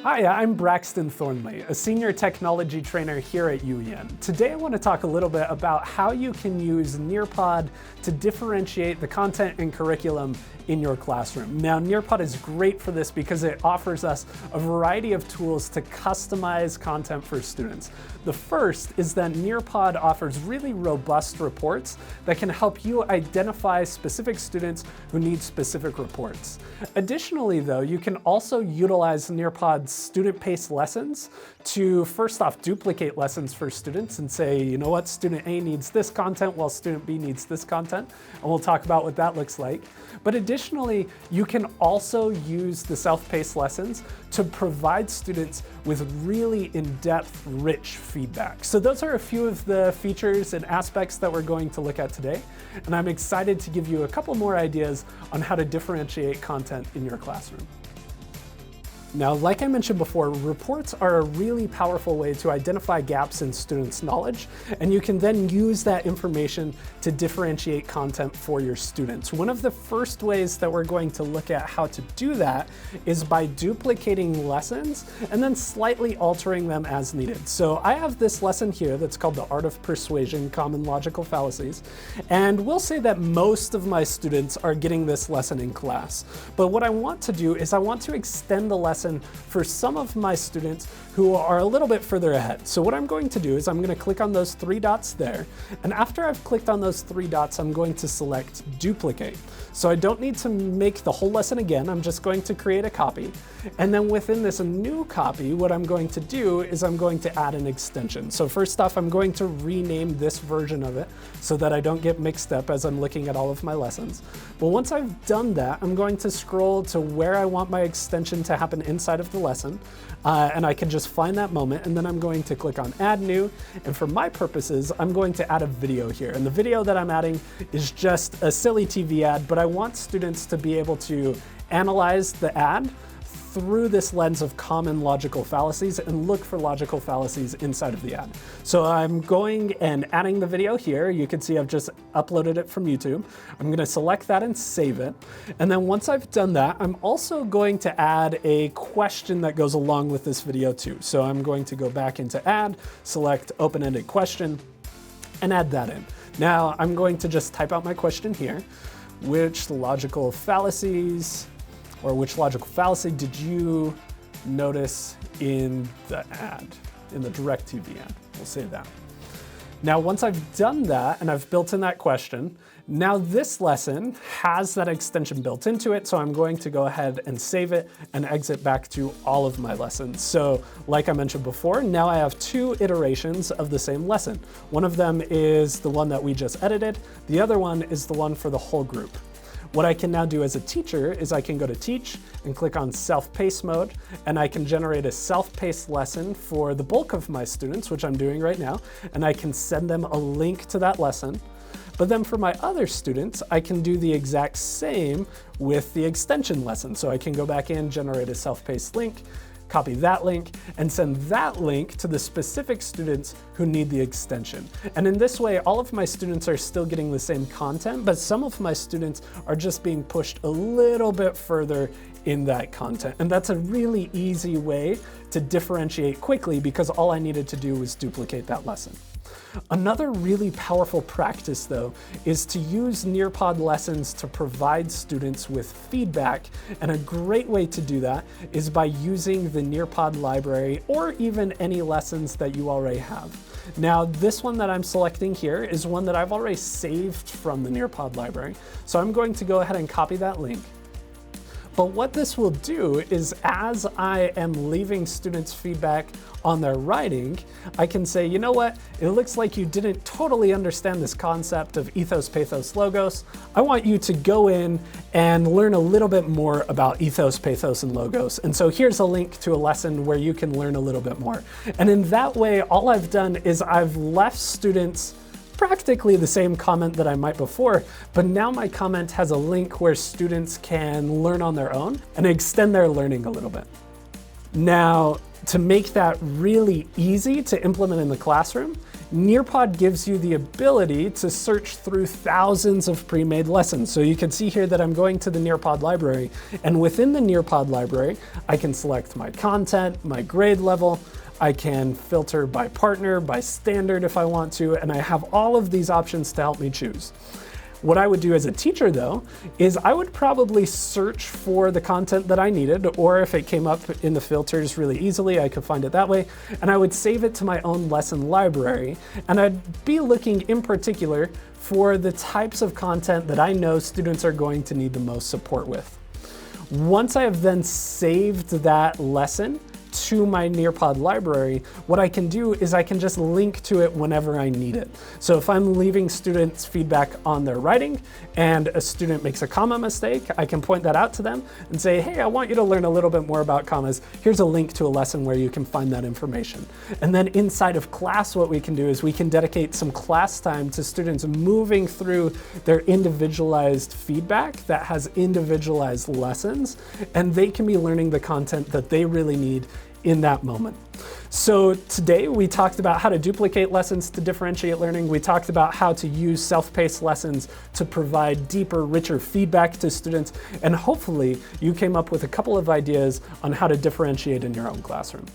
Hi, I'm Braxton Thornley, a senior technology trainer here at UEN. Today I want to talk a little bit about how you can use Nearpod to differentiate the content and curriculum in your classroom. Now, Nearpod is great for this because it offers us a variety of tools to customize content for students. The first is that Nearpod offers really robust reports that can help you identify specific students who need specific reports. Additionally, though, you can also utilize Nearpod's student-paced lessons to first off duplicate lessons for students and say, you know what, student A needs this content while student B needs this content, and we'll talk about what that looks like. But additionally, you can also use the self-paced lessons to provide students with really in-depth, rich feedback. So those are a few of the features and aspects that we're going to look at today, and I'm excited to give you a couple more ideas on how to differentiate content in your classroom. Now, like I mentioned before, reports are a really powerful way to identify gaps in students' knowledge, and you can then use that information to differentiate content for your students. One of the first ways that we're going to look at how to do that is by duplicating lessons and then slightly altering them as needed. So I have this lesson here that's called The Art of Persuasion, Common Logical Fallacies, and we'll say that most of my students are getting this lesson in class. But what I want to do is I want to extend the lesson for some of my students who are a little bit further ahead. So what I'm going to do is I'm going to click on those three dots there, and after I've clicked on those three dots, I'm going to select duplicate. So I don't need to make the whole lesson again, I'm just going to create a copy. And then within this new copy, what I'm going to do is I'm going to add an extension. So first off, I'm going to rename this version of it so that I don't get mixed up as I'm looking at all of my lessons. But once I've done that, I'm going to scroll to where I want my extension to happen inside of the lesson, and I can just find that moment, and then I'm going to click on Add New, and for my purposes, I'm going to add a video here. And the video that I'm adding is just a silly TV ad, but I want students to be able to analyze the ad through this lens of common logical fallacies and look for logical fallacies inside of the ad. So I'm going and adding the video here. You can see I've just uploaded it from YouTube. I'm gonna select that and save it. And then once I've done that, I'm also going to add a question that goes along with this video too. So I'm going to go back into Add, select Open-Ended Question, and add that in. Now I'm going to just type out my question here. Which logical fallacy did you notice in the ad, in the DirecTV ad? We'll say that. Now, once I've done that and I've built in that question, now this lesson has that extension built into it, so I'm going to go ahead and save it and exit back to all of my lessons. So like I mentioned before, now I have two iterations of the same lesson. One of them is the one that we just edited. The other one is the one for the whole group. What I can now do as a teacher is I can go to Teach and click on Self-Paced mode, and I can generate a self-paced lesson for the bulk of my students, which I'm doing right now, and I can send them a link to that lesson. But then for my other students, I can do the exact same with the extension lesson. So I can go back in, generate a self-paced link, copy that link, and send that link to the specific students who need the extension. And in this way, all of my students are still getting the same content, but some of my students are just being pushed a little bit further in that content. And that's a really easy way to differentiate quickly because all I needed to do was duplicate that lesson. Another really powerful practice, though, is to use Nearpod lessons to provide students with feedback, and a great way to do that is by using the Nearpod library or even any lessons that you already have. Now, this one that I'm selecting here is one that I've already saved from the Nearpod library, so I'm going to go ahead and copy that link. But what this will do is as I am leaving students feedback on their writing, I can say, you know what, it looks like you didn't totally understand this concept of ethos, pathos, logos. I want you to go in and learn a little bit more about ethos, pathos, and logos. And so here's a link to a lesson where you can learn a little bit more. And in that way, all I've done is I've left students practically the same comment that I might before, but now my comment has a link where students can learn on their own and extend their learning a little bit. Now, to make that really easy to implement in the classroom, Nearpod gives you the ability to search through thousands of pre-made lessons. So you can see here that I'm going to the Nearpod library, and within the Nearpod library, I can select my content, my grade level, I can filter by partner, by standard if I want to, and I have all of these options to help me choose. What I would do as a teacher though, is I would probably search for the content that I needed, or if it came up in the filters really easily, I could find it that way, and I would save it to my own lesson library, and I'd be looking in particular for the types of content that I know students are going to need the most support with. Once I have then saved that lesson to my Nearpod library, what I can do is I can just link to it whenever I need it. So if I'm leaving students feedback on their writing and a student makes a comma mistake, I can point that out to them and say, hey, I want you to learn a little bit more about commas. Here's a link to a lesson where you can find that information. And then inside of class, what we can do is we can dedicate some class time to students moving through their individualized feedback that has individualized lessons, and they can be learning the content that they really need in that moment. So today we talked about how to duplicate lessons to differentiate learning. We talked about how to use self-paced lessons to provide deeper, richer feedback to students. And hopefully you came up with a couple of ideas on how to differentiate in your own classroom.